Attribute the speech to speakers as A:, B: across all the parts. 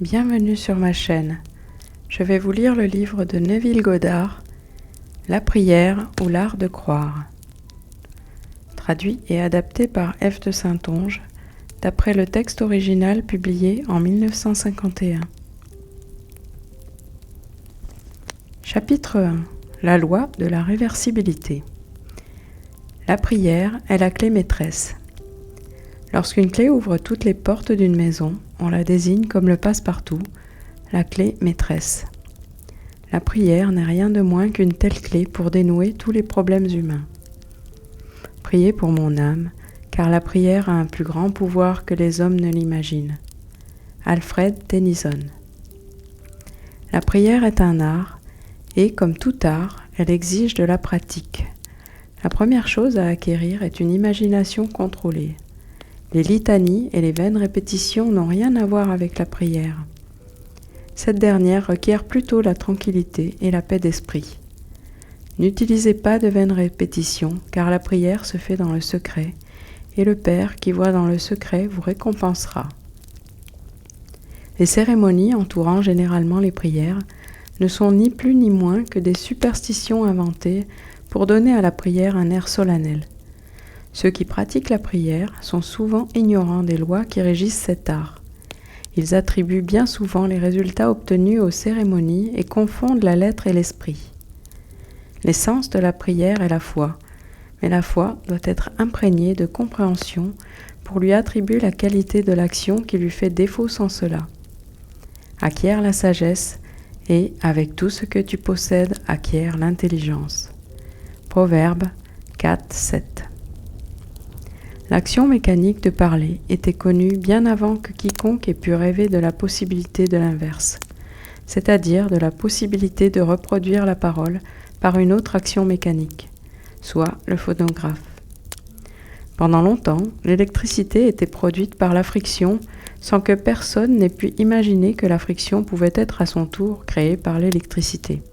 A: Bienvenue sur ma chaîne. Je vais vous lire le livre de Neville Goddard, La prière ou l'art de croire. Traduit et adapté par F. de Saintonge, d'après le texte original publié en 1951. Chapitre 1. La loi de la réversibilité. La prière est la clé maîtresse. Lorsqu'une clé ouvre toutes les portes d'une maison, on la désigne comme le passe-partout, la clé maîtresse. La prière n'est rien de moins qu'une telle clé pour dénouer tous les problèmes humains. Priez pour mon âme, car la prière a un plus grand pouvoir que les hommes ne l'imaginent. Alfred Tennyson. La prière est un art, et comme tout art, elle exige de la pratique. La première chose à acquérir est une imagination contrôlée. Les litanies et les vaines répétitions n'ont rien à voir avec la prière. Cette dernière requiert plutôt la tranquillité et la paix d'esprit. N'utilisez pas de vaines répétitions, car la prière se fait dans le secret, et le Père qui voit dans le secret vous récompensera. Les cérémonies entourant généralement les prières ne sont ni plus ni moins que des superstitions inventées pour donner à la prière un air solennel. Ceux qui pratiquent la prière sont souvent ignorants des lois qui régissent cet art. Ils attribuent bien souvent les résultats obtenus aux cérémonies et confondent la lettre et l'esprit. L'essence de la prière est la foi, mais la foi doit être imprégnée de compréhension pour lui attribuer la qualité de l'action qui lui fait défaut sans cela. Acquiert la sagesse et, avec tout ce que tu possèdes, acquiert l'intelligence. Proverbe 4, 7. L'action mécanique de parler était connue bien avant que quiconque ait pu rêver de la possibilité de l'inverse, c'est-à-dire de la possibilité de reproduire la parole par une autre action mécanique, soit le phonographe. Pendant longtemps, l'électricité était produite par la friction sans que personne n'ait pu imaginer que la friction pouvait être à son tour créée par l'électricité.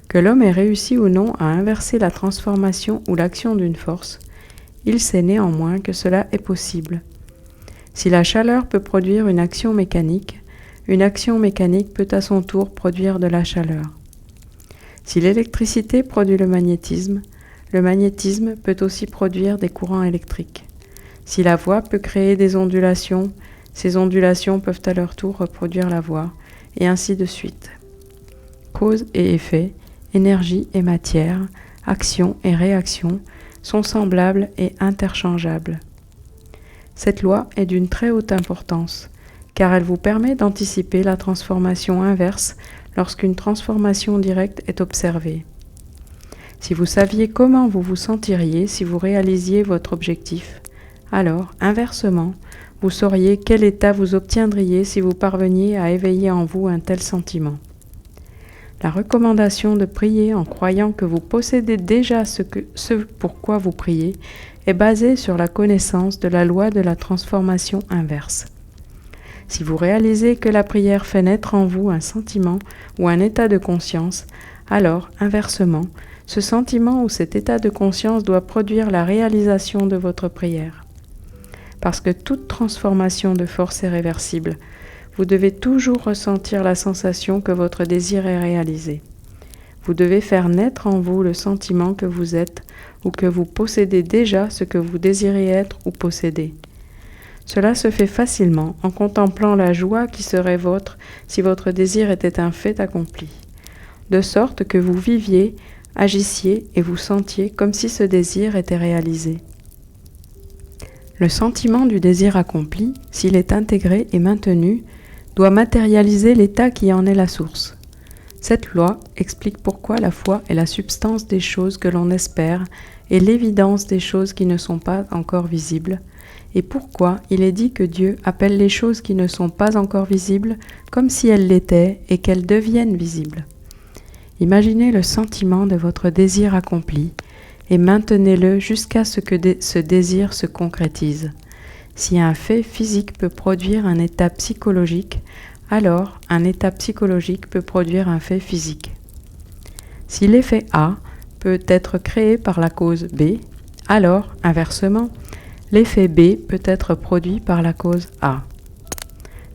A: Que l'homme ait réussi ou non à inverser la transformation ou l'action d'une force, il sait néanmoins que cela est possible. Si la chaleur peut produire une action mécanique peut à son tour produire de la chaleur. Si l'électricité produit le magnétisme peut aussi produire des courants électriques. Si la voix peut créer des ondulations, ces ondulations peuvent à leur tour reproduire la voix, et ainsi de suite. Cause et effet, énergie et matière, action et réaction sont semblables et interchangeables. Cette loi est d'une très haute importance, car elle vous permet d'anticiper la transformation inverse lorsqu'une transformation directe est observée. Si vous saviez comment vous vous sentiriez si vous réalisiez votre objectif, alors, inversement, vous sauriez quel état vous obtiendriez si vous parveniez à éveiller en vous un tel sentiment. La recommandation de prier en croyant que vous possédez déjà ce pourquoi vous priez est basée sur la connaissance de la loi de la transformation inverse. Si vous réalisez que la prière fait naître en vous un sentiment ou un état de conscience, alors, inversement, ce sentiment ou cet état de conscience doit produire la réalisation de votre prière. Parce que toute transformation de force est réversible, vous devez toujours ressentir la sensation que votre désir est réalisé. Vous devez faire naître en vous le sentiment que vous êtes ou que vous possédez déjà ce que vous désirez être ou posséder. Cela se fait facilement en contemplant la joie qui serait vôtre si votre désir était un fait accompli, de sorte que vous viviez, agissiez et vous sentiez comme si ce désir était réalisé. Le sentiment du désir accompli, s'il est intégré et maintenu, doit matérialiser l'état qui en est la source. Cette loi explique pourquoi la foi est la substance des choses que l'on espère et l'évidence des choses qui ne sont pas encore visibles, et pourquoi il est dit que Dieu appelle les choses qui ne sont pas encore visibles comme si elles l'étaient et qu'elles deviennent visibles. Imaginez le sentiment de votre désir accompli et maintenez-le jusqu'à ce que ce désir se concrétise. Si un fait physique peut produire un état psychologique, alors un état psychologique peut produire un fait physique. Si l'effet A peut être créé par la cause B, alors, inversement, l'effet B peut être produit par la cause A.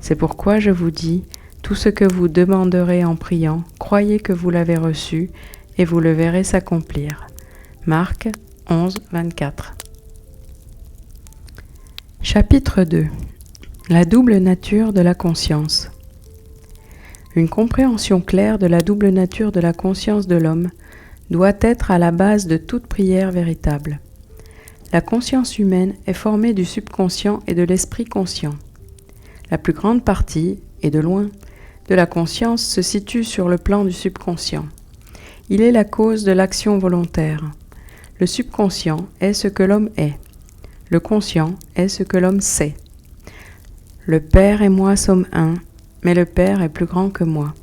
A: C'est pourquoi je vous dis, tout ce que vous demanderez en priant, croyez que vous l'avez reçu et vous le verrez s'accomplir. Marc 11, 24. Chapitre 2. La double nature de la conscience. Une compréhension claire de la double nature de la conscience de l'homme doit être à la base de toute prière véritable. La conscience humaine est formée du subconscient et de l'esprit conscient. La plus grande partie, et de loin, de la conscience se situe sur le plan du subconscient. Il est la cause de l'action volontaire. Le subconscient est ce que l'homme est. Le conscient est ce que l'homme sait. Le Père et moi sommes un, mais le Père est plus grand que moi.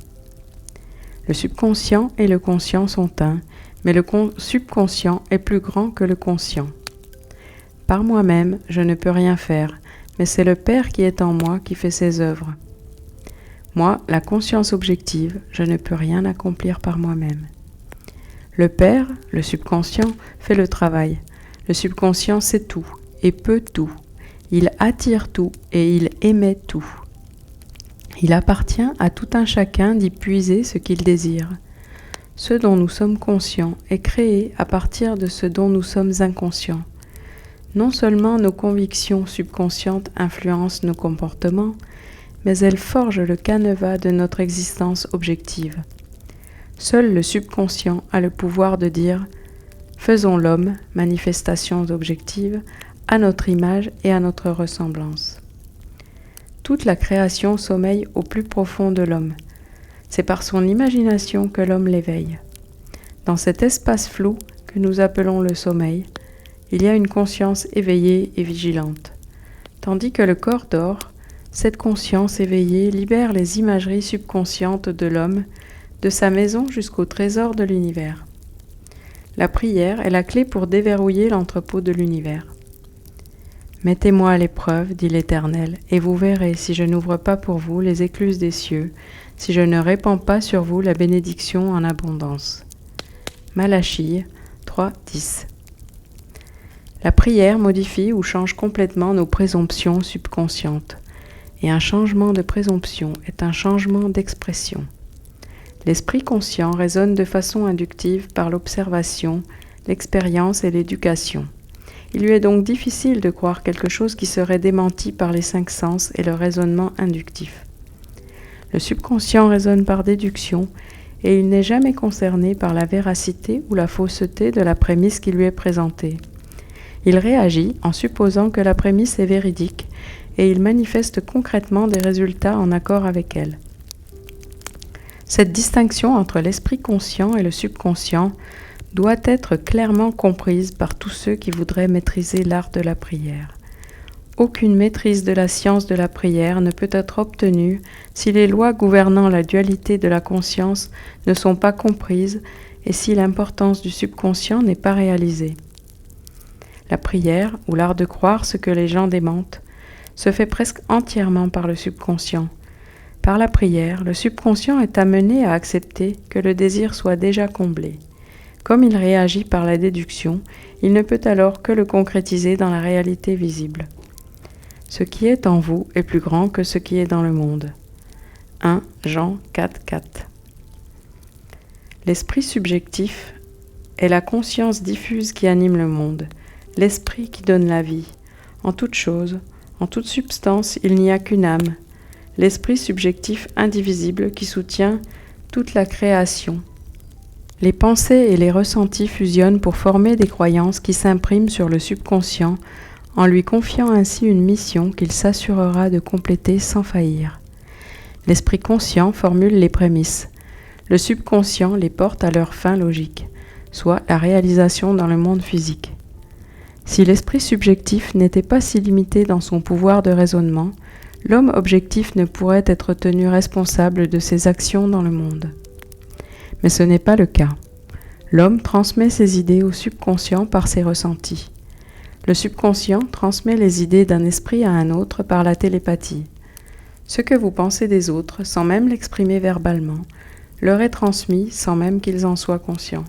A: Le subconscient et le conscient sont un, mais le subconscient est plus grand que le conscient. Par moi-même, je ne peux rien faire, mais c'est le Père qui est en moi qui fait ses œuvres. Moi, la conscience objective, je ne peux rien accomplir par moi-même. Le Père, le subconscient, fait le travail. Le subconscient sait tout et peut tout. Il attire tout et il émet tout. Il appartient à tout un chacun d'y puiser ce qu'il désire. Ce dont nous sommes conscients est créé à partir de ce dont nous sommes inconscients. Non seulement nos convictions subconscientes influencent nos comportements, mais elles forgent le canevas de notre existence objective. Seul le subconscient a le pouvoir de dire « Faisons l'homme, manifestations objectives, à notre image et à notre ressemblance. » Toute la création sommeille au plus profond de l'homme. C'est par son imagination que l'homme l'éveille. Dans cet espace flou que nous appelons le sommeil, il y a une conscience éveillée et vigilante. Tandis que le corps dort, cette conscience éveillée libère les imageries subconscientes de l'homme, de sa maison jusqu'au trésor de l'univers. La prière est la clé pour déverrouiller l'entrepôt de l'univers. Mettez-moi à l'épreuve, dit l'Éternel, et vous verrez si je n'ouvre pas pour vous les écluses des cieux, si je ne répands pas sur vous la bénédiction en abondance. Malachie 3, 10. La prière modifie ou change complètement nos présomptions subconscientes, et un changement de présomption est un changement d'expression. L'esprit conscient résonne de façon inductive par l'observation, l'expérience et l'éducation. Il lui est donc difficile de croire quelque chose qui serait démenti par les 5 sens et le raisonnement inductif. Le subconscient raisonne par déduction et il n'est jamais concerné par la véracité ou la fausseté de la prémisse qui lui est présentée. Il réagit en supposant que la prémisse est véridique et il manifeste concrètement des résultats en accord avec elle. Cette distinction entre l'esprit conscient et le subconscient doit être clairement comprise par tous ceux qui voudraient maîtriser l'art de la prière. Aucune maîtrise de la science de la prière ne peut être obtenue si les lois gouvernant la dualité de la conscience ne sont pas comprises et si l'importance du subconscient n'est pas réalisée. La prière, ou l'art de croire ce que les gens démentent, se fait presque entièrement par le subconscient. Par la prière, le subconscient est amené à accepter que le désir soit déjà comblé. Comme il réagit par la déduction, il ne peut alors que le concrétiser dans la réalité visible. Ce qui est en vous est plus grand que ce qui est dans le monde. 1 Jean 4, 4. L'esprit subjectif est la conscience diffuse qui anime le monde, l'esprit qui donne la vie. En toute chose, en toute substance, il n'y a qu'une âme, l'esprit subjectif indivisible qui soutient toute la création. Les pensées et les ressentis fusionnent pour former des croyances qui s'impriment sur le subconscient en lui confiant ainsi une mission qu'il s'assurera de compléter sans faillir. L'esprit conscient formule les prémices. Le subconscient les porte à leur fin logique, soit la réalisation dans le monde physique. Si l'esprit subjectif n'était pas si limité dans son pouvoir de raisonnement, l'homme objectif ne pourrait être tenu responsable de ses actions dans le monde. Mais ce n'est pas le cas. L'homme transmet ses idées au subconscient par ses ressentis. Le subconscient transmet les idées d'un esprit à un autre par la télépathie. Ce que vous pensez des autres, sans même l'exprimer verbalement, leur est transmis sans même qu'ils en soient conscients.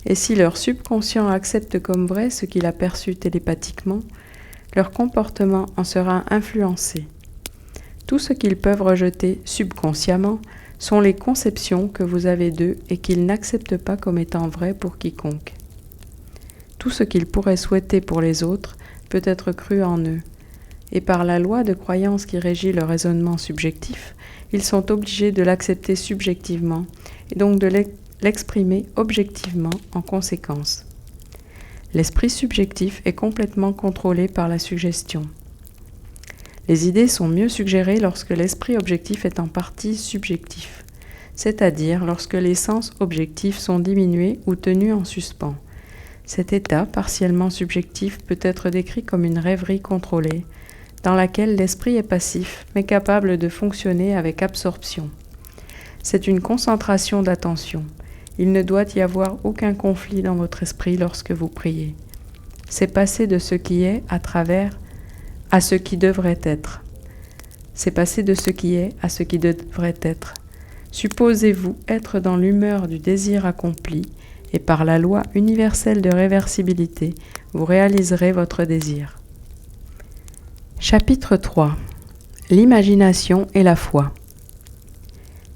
A: Et si leur subconscient accepte comme vrai ce qu'il a perçu télépathiquement, leur comportement en sera influencé. Tout ce qu'ils peuvent rejeter subconsciemment sont les conceptions que vous avez d'eux et qu'ils n'acceptent pas comme étant vraies pour quiconque. Tout ce qu'ils pourraient souhaiter pour les autres peut être cru en eux, et par la loi de croyance qui régit le raisonnement subjectif, ils sont obligés de l'accepter subjectivement et donc de l'exprimer objectivement en conséquence. L'esprit subjectif est complètement contrôlé par la suggestion. Les idées sont mieux suggérées lorsque l'esprit objectif est en partie subjectif, c'est-à-dire lorsque les sens objectifs sont diminués ou tenus en suspens. Cet état partiellement subjectif peut être décrit comme une rêverie contrôlée, dans laquelle l'esprit est passif, mais capable de fonctionner avec absorption. C'est une concentration d'attention. Il ne doit y avoir aucun conflit dans votre esprit lorsque vous priez. C'est passer de ce qui est à ce qui devrait être. C'est passer de ce qui est à ce qui devrait être. Supposez-vous être dans l'humeur du désir accompli, et par la loi universelle de réversibilité, vous réaliserez votre désir. Chapitre 3. L'imagination et la foi.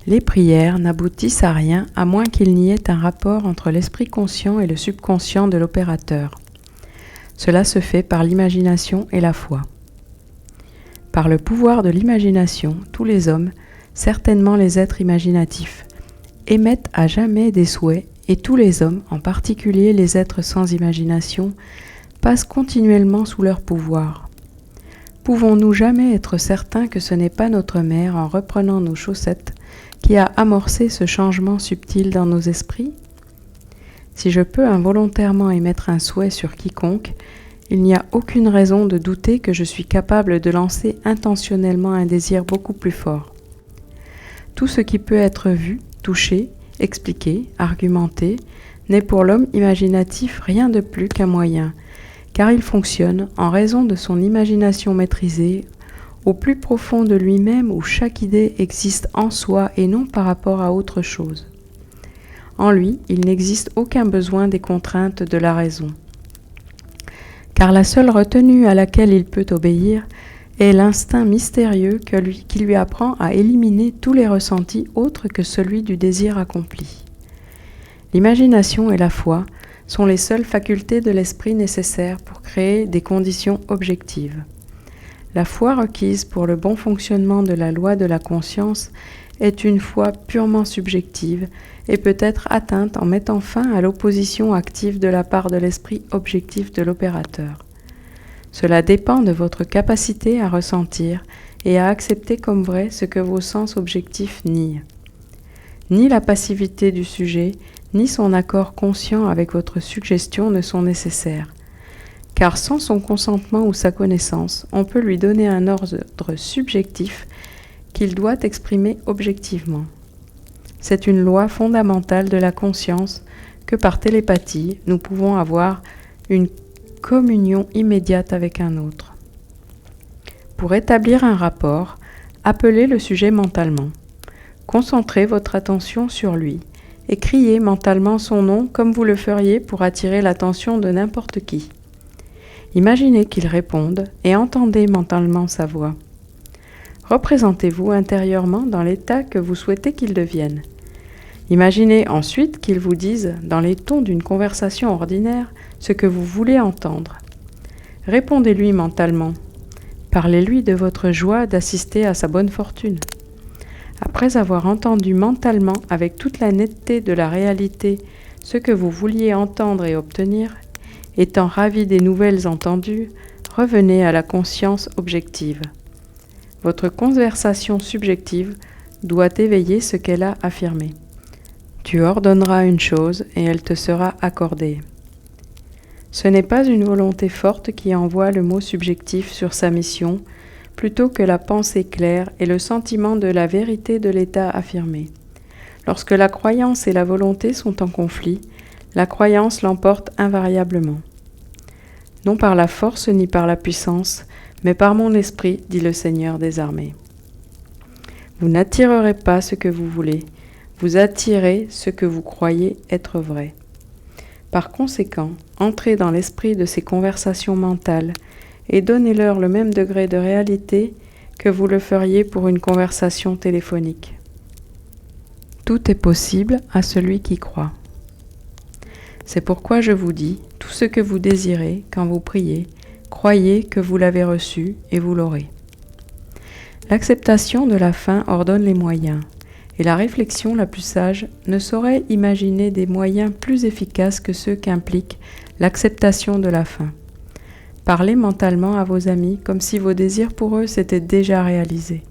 A: Les prières n'aboutissent à rien à moins qu'il n'y ait un rapport entre l'esprit conscient et le subconscient de l'opérateur. Cela se fait par l'imagination et la foi. Par le pouvoir de l'imagination, tous les hommes, certainement les êtres imaginatifs, émettent à jamais des souhaits et tous les hommes, en particulier les êtres sans imagination, passent continuellement sous leur pouvoir. Pouvons-nous jamais être certains que ce n'est pas notre mère, en reprenant nos chaussettes, qui a amorcé ce changement subtil dans nos esprits ? Si je peux involontairement émettre un souhait sur quiconque, il n'y a aucune raison de douter que je suis capable de lancer intentionnellement un désir beaucoup plus fort. Tout ce qui peut être vu, touché, expliqué, argumenté, n'est pour l'homme imaginatif rien de plus qu'un moyen, car il fonctionne, en raison de son imagination maîtrisée, au plus profond de lui-même où chaque idée existe en soi et non par rapport à autre chose. En lui, il n'existe aucun besoin des contraintes de la raison. Car la seule retenue à laquelle il peut obéir est l'instinct mystérieux qui lui apprend à éliminer tous les ressentis autres que celui du désir accompli. L'imagination et la foi sont les seules facultés de l'esprit nécessaires pour créer des conditions objectives. La foi requise pour le bon fonctionnement de la loi de la conscience est une foi purement subjective et peut être atteinte en mettant fin à l'opposition active de la part de l'esprit objectif de l'opérateur. Cela dépend de votre capacité à ressentir et à accepter comme vrai ce que vos sens objectifs nient. Ni la passivité du sujet, ni son accord conscient avec votre suggestion ne sont nécessaires, car sans son consentement ou sa connaissance, on peut lui donner un ordre subjectif qu'il doit exprimer objectivement. C'est une loi fondamentale de la conscience que par télépathie, nous pouvons avoir une communion immédiate avec un autre. Pour établir un rapport, appelez le sujet mentalement. Concentrez votre attention sur lui et criez mentalement son nom comme vous le feriez pour attirer l'attention de n'importe qui. Imaginez qu'il réponde et entendez mentalement sa voix. Représentez-vous intérieurement dans l'état que vous souhaitez qu'il devienne. Imaginez ensuite qu'il vous dise, dans les tons d'une conversation ordinaire, ce que vous voulez entendre. Répondez-lui mentalement. Parlez-lui de votre joie d'assister à sa bonne fortune. Après avoir entendu mentalement avec toute la netteté de la réalité ce que vous vouliez entendre et obtenir, étant ravi des nouvelles entendues, revenez à la conscience objective. Votre conversation subjective doit éveiller ce qu'elle a affirmé. Tu ordonneras une chose et elle te sera accordée. Ce n'est pas une volonté forte qui envoie le mot subjectif sur sa mission, plutôt que la pensée claire et le sentiment de la vérité de l'état affirmé. Lorsque la croyance et la volonté sont en conflit, la croyance l'emporte invariablement. Non par la force ni par la puissance, mais par mon esprit, dit le Seigneur des armées. Vous n'attirerez pas ce que vous voulez, vous attirez ce que vous croyez être vrai. Par conséquent, entrez dans l'esprit de ces conversations mentales et donnez-leur le même degré de réalité que vous le feriez pour une conversation téléphonique. Tout est possible à celui qui croit. C'est pourquoi je vous dis, tout ce que vous désirez quand vous priez, croyez que vous l'avez reçu et vous l'aurez. L'acceptation de la fin ordonne les moyens, et la réflexion la plus sage ne saurait imaginer des moyens plus efficaces que ceux qu'implique l'acceptation de la fin. Parlez mentalement à vos amis comme si vos désirs pour eux s'étaient déjà réalisés.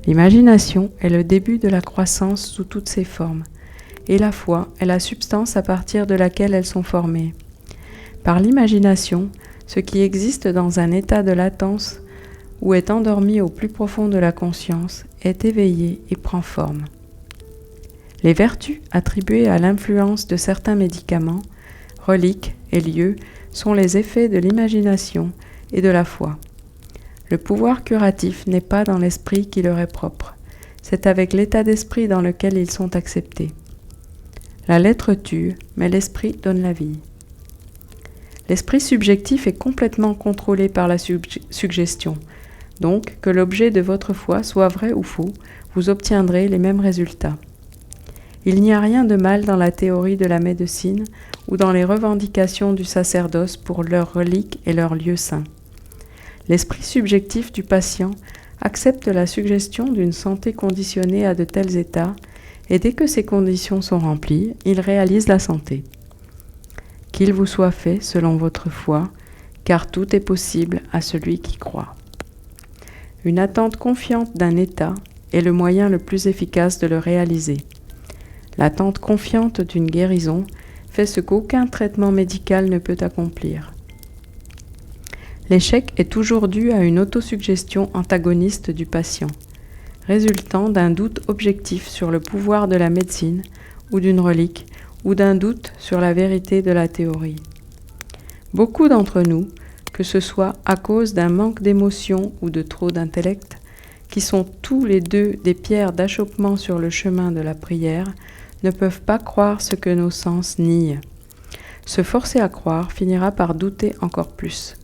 A: L'imagination est le début de la croissance sous toutes ses formes, et la foi est la substance à partir de laquelle elles sont formées. Par l'imagination, ce qui existe dans un état de latence ou est endormi au plus profond de la conscience est éveillé et prend forme. Les vertus attribuées à l'influence de certains médicaments, reliques et lieux sont les effets de l'imagination et de la foi. Le pouvoir curatif n'est pas dans l'esprit qui leur est propre, c'est avec l'état d'esprit dans lequel ils sont acceptés. La lettre tue, mais l'esprit donne la vie. L'esprit subjectif est complètement contrôlé par la suggestion, donc que l'objet de votre foi soit vrai ou faux, vous obtiendrez les mêmes résultats. Il n'y a rien de mal dans la théorie de la médecine ou dans les revendications du sacerdoce pour leurs reliques et leurs lieux saints. L'esprit subjectif du patient accepte la suggestion d'une santé conditionnée à de tels états, et dès que ces conditions sont remplies, il réalise la santé. Qu'il vous soit fait selon votre foi, car tout est possible à celui qui croit. Une attente confiante d'un état est le moyen le plus efficace de le réaliser. L'attente confiante d'une guérison fait ce qu'aucun traitement médical ne peut accomplir. L'échec est toujours dû à une autosuggestion antagoniste du patient, résultant d'un doute objectif sur le pouvoir de la médecine ou d'une relique, ou d'un doute sur la vérité de la théorie. Beaucoup d'entre nous, que ce soit à cause d'un manque d'émotion ou de trop d'intellect, qui sont tous les deux des pierres d'achoppement sur le chemin de la prière, ne peuvent pas croire ce que nos sens nient. Se forcer à croire finira par douter encore plus.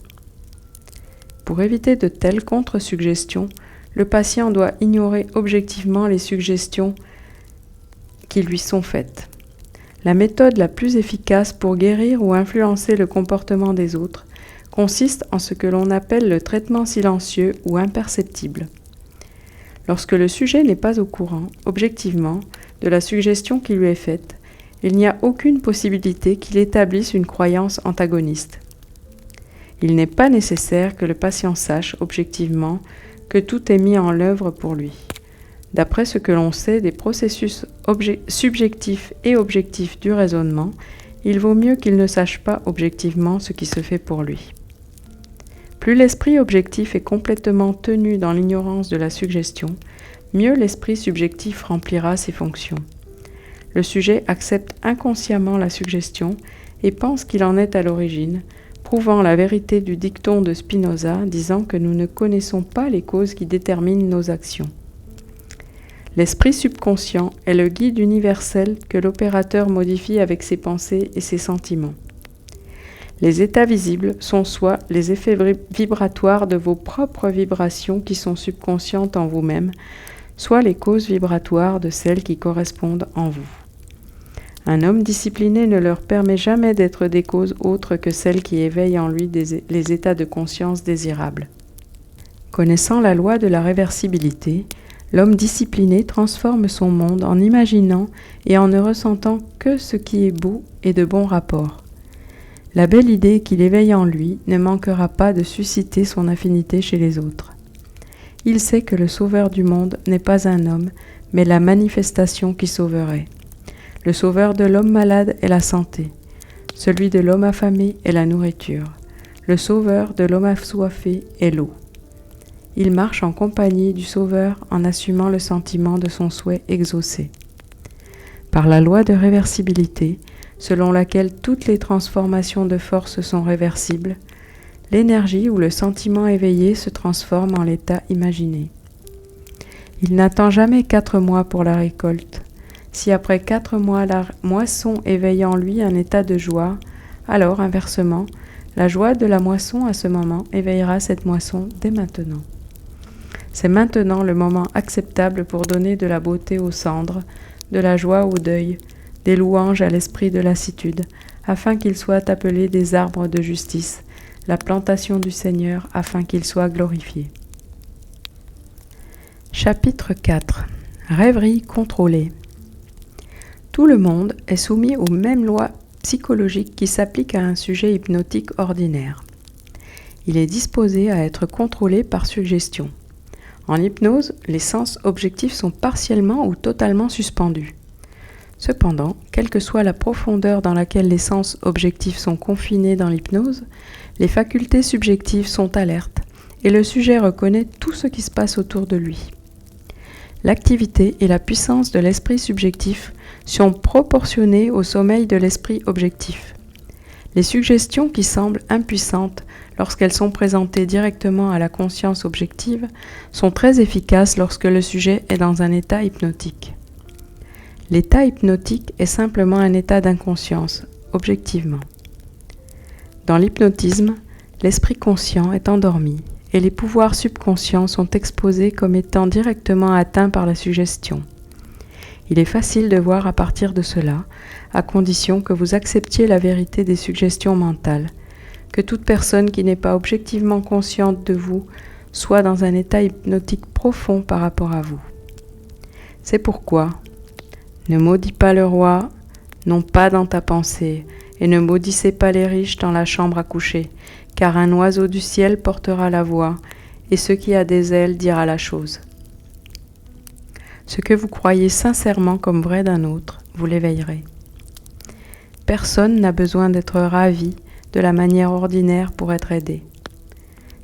A: Pour éviter de telles contre-suggestions, le patient doit ignorer objectivement les suggestions qui lui sont faites. La méthode la plus efficace pour guérir ou influencer le comportement des autres consiste en ce que l'on appelle le traitement silencieux ou imperceptible. Lorsque le sujet n'est pas au courant, objectivement, de la suggestion qui lui est faite, il n'y a aucune possibilité qu'il établisse une croyance antagoniste. Il n'est pas nécessaire que le patient sache objectivement que tout est mis en œuvre pour lui. D'après ce que l'on sait des processus subjectifs et objectifs du raisonnement, il vaut mieux qu'il ne sache pas objectivement ce qui se fait pour lui. Plus l'esprit objectif est complètement tenu dans l'ignorance de la suggestion, mieux l'esprit subjectif remplira ses fonctions. Le sujet accepte inconsciemment la suggestion et pense qu'il en est à l'origine, prouvant la vérité du dicton de Spinoza disant que nous ne connaissons pas les causes qui déterminent nos actions. L'esprit subconscient est le guide universel que l'opérateur modifie avec ses pensées et ses sentiments. Les états visibles sont soit les effets vibratoires de vos propres vibrations qui sont subconscientes en vous-même, soit les causes vibratoires de celles qui correspondent en vous. Un homme discipliné ne leur permet jamais d'être des causes autres que celles qui éveillent en lui les états de conscience désirables. Connaissant la loi de la réversibilité, l'homme discipliné transforme son monde en imaginant et en ne ressentant que ce qui est beau et de bon rapport. La belle idée qu'il éveille en lui ne manquera pas de susciter son affinité chez les autres. Il sait que le sauveur du monde n'est pas un homme, mais la manifestation qui sauverait. Le sauveur de l'homme malade est la santé. Celui de l'homme affamé est la nourriture. Le sauveur de l'homme assoiffé est l'eau. Il marche en compagnie du sauveur en assumant le sentiment de son souhait exaucé. Par la loi de réversibilité, selon laquelle toutes les transformations de force sont réversibles, l'énergie ou le sentiment éveillé se transforme en l'état imaginé. Il n'attend jamais 4 mois pour la récolte. Si après 4 mois la moisson éveille en lui un état de joie, alors inversement, la joie de la moisson à ce moment éveillera cette moisson dès maintenant. C'est maintenant le moment acceptable pour donner de la beauté aux cendres, de la joie au deuil, des louanges à l'esprit de lassitude, afin qu'ils soient appelés des arbres de justice, la plantation du Seigneur, afin qu'il soit glorifié. Chapitre 4. Rêverie contrôlée. Tout le monde est soumis aux mêmes lois psychologiques qui s'appliquent à un sujet hypnotique ordinaire. Il est disposé à être contrôlé par suggestion. En hypnose, les sens objectifs sont partiellement ou totalement suspendus. Cependant, quelle que soit la profondeur dans laquelle les sens objectifs sont confinés dans l'hypnose, les facultés subjectives sont alertes et le sujet reconnaît tout ce qui se passe autour de lui. L'activité et la puissance de l'esprit subjectif sont proportionnées au sommeil de l'esprit objectif. Les suggestions qui semblent impuissantes lorsqu'elles sont présentées directement à la conscience objective sont très efficaces lorsque le sujet est dans un état hypnotique. L'état hypnotique est simplement un état d'inconscience, objectivement. Dans l'hypnotisme, l'esprit conscient est endormi et les pouvoirs subconscients sont exposés comme étant directement atteints par la suggestion. Il est facile de voir à partir de cela, à condition que vous acceptiez la vérité des suggestions mentales, que toute personne qui n'est pas objectivement consciente de vous soit dans un état hypnotique profond par rapport à vous. C'est pourquoi, ne maudis pas le roi, non pas dans ta pensée, et ne maudissez pas les riches dans la chambre à coucher, car un oiseau du ciel portera la voix, et ce qui a des ailes dira la chose. Ce que vous croyez sincèrement comme vrai d'un autre, vous l'éveillerez. Personne n'a besoin d'être ravi de la manière ordinaire pour être aidé.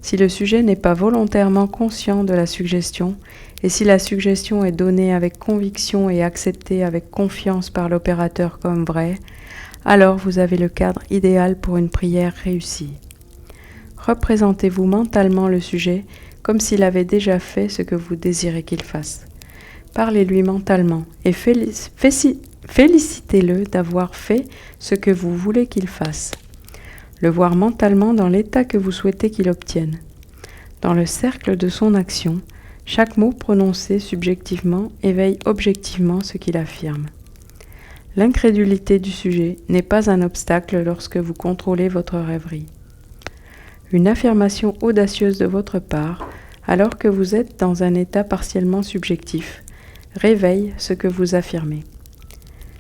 A: Si le sujet n'est pas volontairement conscient de la suggestion, et si la suggestion est donnée avec conviction et acceptée avec confiance par l'opérateur comme vraie, alors vous avez le cadre idéal pour une prière réussie. Représentez-vous mentalement le sujet comme s'il avait déjà fait ce que vous désirez qu'il fasse. Parlez-lui mentalement et félicitez-le d'avoir fait ce que vous voulez qu'il fasse. Le voir mentalement dans l'état que vous souhaitez qu'il obtienne. Dans le cercle de son action, chaque mot prononcé subjectivement éveille objectivement ce qu'il affirme. L'incrédulité du sujet n'est pas un obstacle lorsque vous contrôlez votre rêverie. Une affirmation audacieuse de votre part, alors que vous êtes dans un état partiellement subjectif, réveille ce que vous affirmez.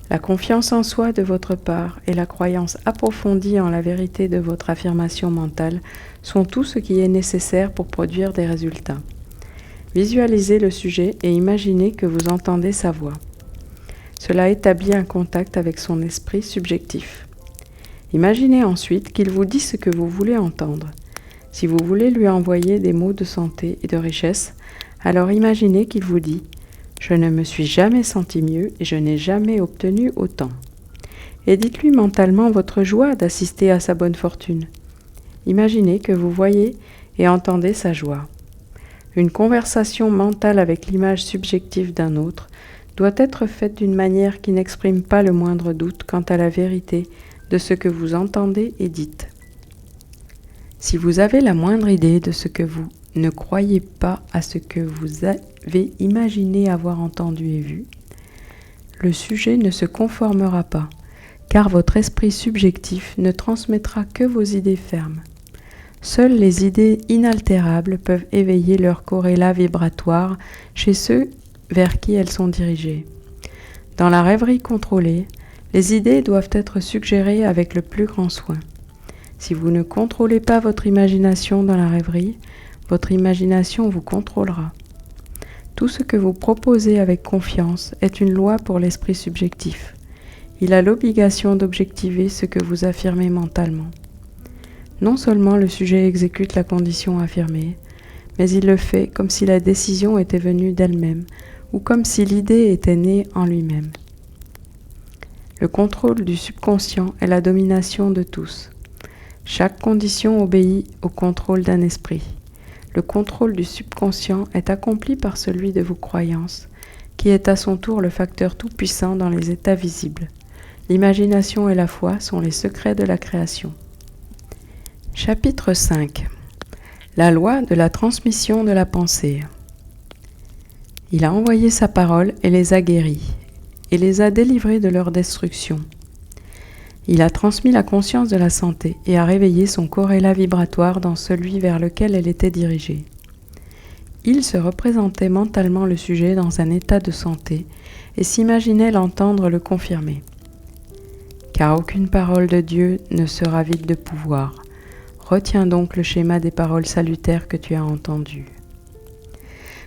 A: La confiance en soi de votre part et la croyance approfondie en la vérité de votre affirmation mentale sont tout ce qui est nécessaire pour produire des résultats. Visualisez le sujet et imaginez que vous entendez sa voix. Cela établit un contact avec son esprit subjectif. Imaginez ensuite qu'il vous dit ce que vous voulez entendre. Si vous voulez lui envoyer des mots de santé et de richesse, alors imaginez qu'il vous dit « Je ne me suis jamais senti mieux et je n'ai jamais obtenu autant ». Et dites-lui mentalement votre joie d'assister à sa bonne fortune. Imaginez que vous voyez et entendez sa joie. Une conversation mentale avec l'image subjective d'un autre doit être faite d'une manière qui n'exprime pas le moindre doute quant à la vérité de ce que vous entendez et dites. Si vous avez la moindre idée de ce que vous ne croyez pas à ce que vous avez imaginé avoir entendu et vu, le sujet ne se conformera pas, car votre esprit subjectif ne transmettra que vos idées fermes. Seules les idées inaltérables peuvent éveiller leur corrélat vibratoire chez ceux vers qui elles sont dirigées. Dans la rêverie contrôlée, les idées doivent être suggérées avec le plus grand soin. Si vous ne contrôlez pas votre imagination dans la rêverie, votre imagination vous contrôlera. Tout ce que vous proposez avec confiance est une loi pour l'esprit subjectif. Il a l'obligation d'objectiver ce que vous affirmez mentalement. Non seulement le sujet exécute la condition affirmée, mais il le fait comme si la décision était venue d'elle-même ou comme si l'idée était née en lui-même. Le contrôle du subconscient est la domination de tous. Chaque condition obéit au contrôle d'un esprit. Le contrôle du subconscient est accompli par celui de vos croyances, qui est à son tour le facteur tout-puissant dans les états visibles. L'imagination et la foi sont les secrets de la création. Chapitre 5. La loi de la transmission de la pensée. Il a envoyé sa parole et les a guéris, et les a délivrés de leur destruction. Il a transmis la conscience de la santé et a réveillé son corrélat vibratoire dans celui vers lequel elle était dirigée. Il se représentait mentalement le sujet dans un état de santé et s'imaginait l'entendre le confirmer. Car aucune parole de Dieu ne sera vide de pouvoir. Retiens donc le schéma des paroles salutaires que tu as entendues.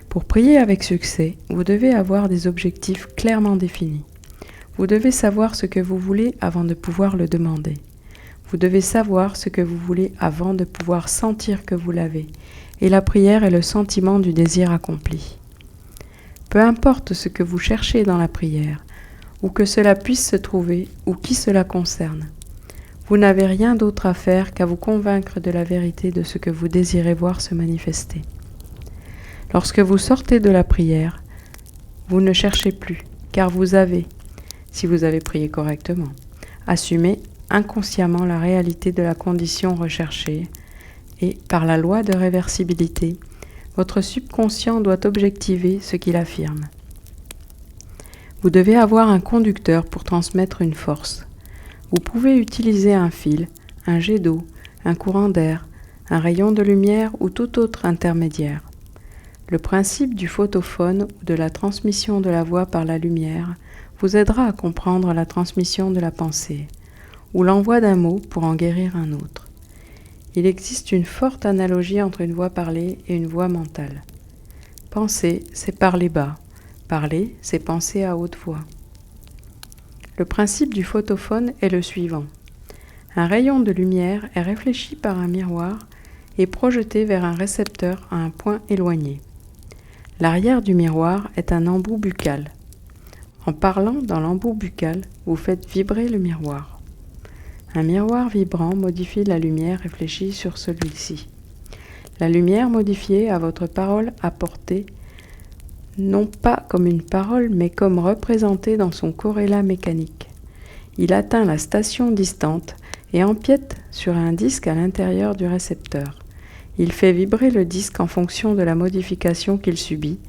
A: Pour prier avec succès, vous devez avoir des objectifs clairement définis. Vous devez savoir ce que vous voulez avant de pouvoir le demander. Vous devez savoir ce que vous voulez avant de pouvoir sentir que vous l'avez. Et la prière est le sentiment du désir accompli. Peu importe ce que vous cherchez dans la prière, où que cela puisse se trouver ou qui cela concerne, vous n'avez rien d'autre à faire qu'à vous convaincre de la vérité de ce que vous désirez voir se manifester. Lorsque vous sortez de la prière, vous ne cherchez plus, car vous avez, si vous avez prié correctement, assumé inconsciemment la réalité de la condition recherchée et, par la loi de réversibilité, votre subconscient doit objectiver ce qu'il affirme. Vous devez avoir un conducteur pour transmettre une force. Vous pouvez utiliser un fil, un jet d'eau, un courant d'air, un rayon de lumière ou tout autre intermédiaire. Le principe du photophone ou de la transmission de la voix par la lumière vous aidera à comprendre la transmission de la pensée, ou l'envoi d'un mot pour en guérir un autre. Il existe une forte analogie entre une voix parlée et une voix mentale. Penser, c'est parler bas. Parler, c'est penser à haute voix. Le principe du photophone est le suivant. Un rayon de lumière est réfléchi par un miroir et projeté vers un récepteur à un point éloigné. L'arrière du miroir est un embout buccal. En parlant dans l'embout buccal, vous faites vibrer le miroir. Un miroir vibrant modifie la lumière réfléchie sur celui-ci. La lumière modifiée a votre parole apportée, non pas comme une parole, mais comme représentée dans son corrélat mécanique. Il atteint la station distante et empiète sur un disque à l'intérieur du récepteur. Il fait vibrer le disque en fonction de la modification qu'il subit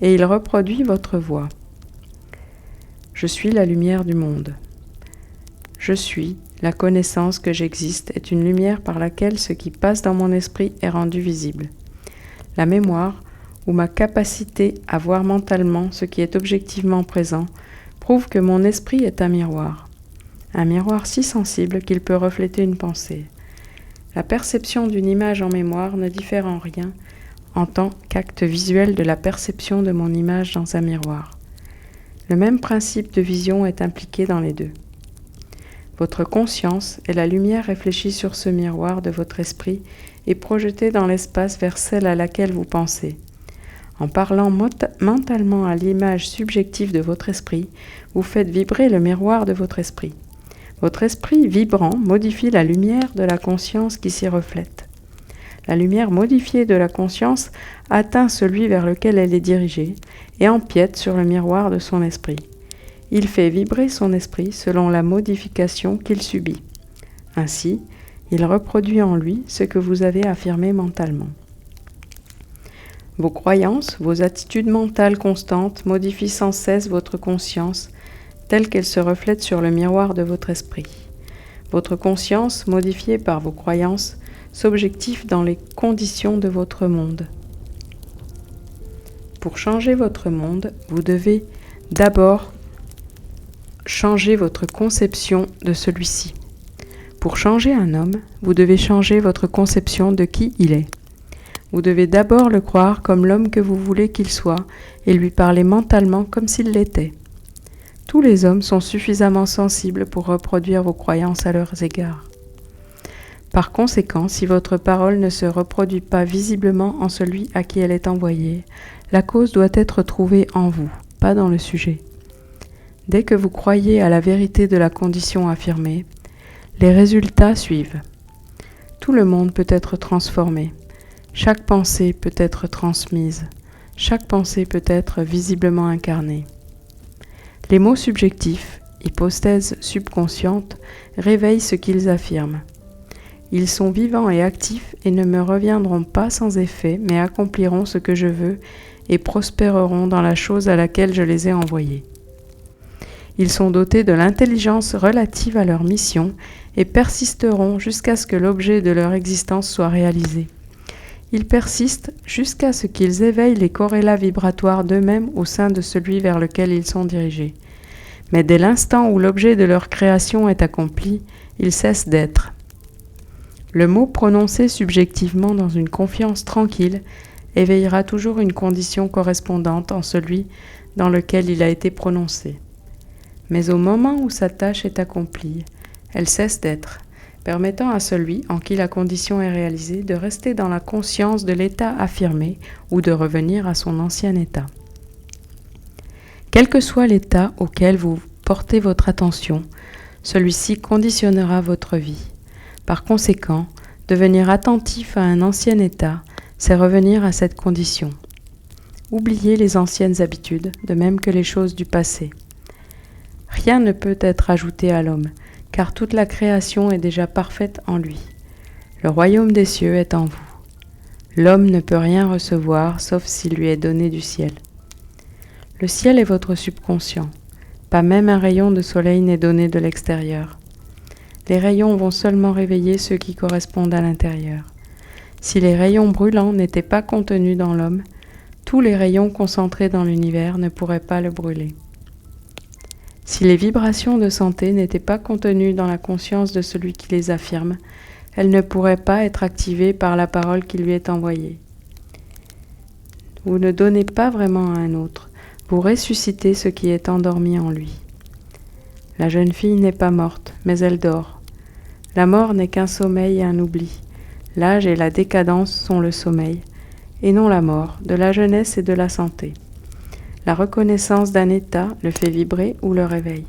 A: et il reproduit votre voix. Je suis la lumière du monde. Je suis, la connaissance que j'existe est une lumière par laquelle ce qui passe dans mon esprit est rendu visible. La mémoire, ou ma capacité à voir mentalement ce qui est objectivement présent, prouve que mon esprit est un miroir si sensible qu'il peut refléter une pensée. La perception d'une image en mémoire ne diffère en rien en tant qu'acte visuel de la perception de mon image dans un miroir. Le même principe de vision est impliqué dans les deux. Votre conscience est la lumière réfléchie sur ce miroir de votre esprit et projetée dans l'espace vers celle à laquelle vous pensez. En parlant mentalement à l'image subjective de votre esprit, vous faites vibrer le miroir de votre esprit. Votre esprit vibrant modifie la lumière de la conscience qui s'y reflète. La lumière modifiée de la conscience atteint celui vers lequel elle est dirigée et empiète sur le miroir de son esprit. Il fait vibrer son esprit selon la modification qu'il subit. Ainsi, il reproduit en lui ce que vous avez affirmé mentalement. Vos croyances, vos attitudes mentales constantes modifient sans cesse votre conscience telle qu'elle se reflète sur le miroir de votre esprit. Votre conscience, modifiée par vos croyances, s'objective dans les conditions de votre monde. Pour changer votre monde, vous devez d'abord changer votre conception de celui-ci. Pour changer un homme, vous devez changer votre conception de qui il est. Vous devez d'abord le croire comme l'homme que vous voulez qu'il soit et lui parler mentalement comme s'il l'était. Tous les hommes sont suffisamment sensibles pour reproduire vos croyances à leurs égards. Par conséquent, si votre parole ne se reproduit pas visiblement en celui à qui elle est envoyée, la cause doit être trouvée en vous, pas dans le sujet. Dès que vous croyez à la vérité de la condition affirmée, les résultats suivent. Tout le monde peut être transformé. Chaque pensée peut être transmise. Chaque pensée peut être visiblement incarnée. Les mots subjectifs, hypothèses subconscientes, réveillent ce qu'ils affirment. Ils sont vivants et actifs et ne me reviendront pas sans effet, mais accompliront ce que je veux et prospéreront dans la chose à laquelle je les ai envoyés. Ils sont dotés de l'intelligence relative à leur mission et persisteront jusqu'à ce que l'objet de leur existence soit réalisé. Ils persistent jusqu'à ce qu'ils éveillent les corrélats vibratoires d'eux-mêmes au sein de celui vers lequel ils sont dirigés. Mais dès l'instant où l'objet de leur création est accompli, ils cessent d'être. Le mot prononcé subjectivement dans une confiance tranquille éveillera toujours une condition correspondante en celui dans lequel il a été prononcé. Mais au moment où sa tâche est accomplie, elle cesse d'être, permettant à celui en qui la condition est réalisée de rester dans la conscience de l'état affirmé ou de revenir à son ancien état. Quel que soit l'état auquel vous portez votre attention, celui-ci conditionnera votre vie. Par conséquent, devenir attentif à un ancien état, c'est revenir à cette condition. Oubliez les anciennes habitudes, de même que les choses du passé. Rien ne peut être ajouté à l'homme, car toute la création est déjà parfaite en lui. Le royaume des cieux est en vous. L'homme ne peut rien recevoir, sauf s'il lui est donné du ciel. Le ciel est votre subconscient. Pas même un rayon de soleil n'est donné de l'extérieur. Les rayons vont seulement réveiller ceux qui correspondent à l'intérieur. Si les rayons brûlants n'étaient pas contenus dans l'homme, tous les rayons concentrés dans l'univers ne pourraient pas le brûler. Si les vibrations de santé n'étaient pas contenues dans la conscience de celui qui les affirme, elles ne pourraient pas être activées par la parole qui lui est envoyée. Vous ne donnez pas vraiment à un autre, vous ressuscitez ce qui est endormi en lui. La jeune fille n'est pas morte, mais elle dort. La mort n'est qu'un sommeil et un oubli. L'âge et la décadence sont le sommeil, et non la mort, de la jeunesse et de la santé. La reconnaissance d'un état le fait vibrer ou le réveille.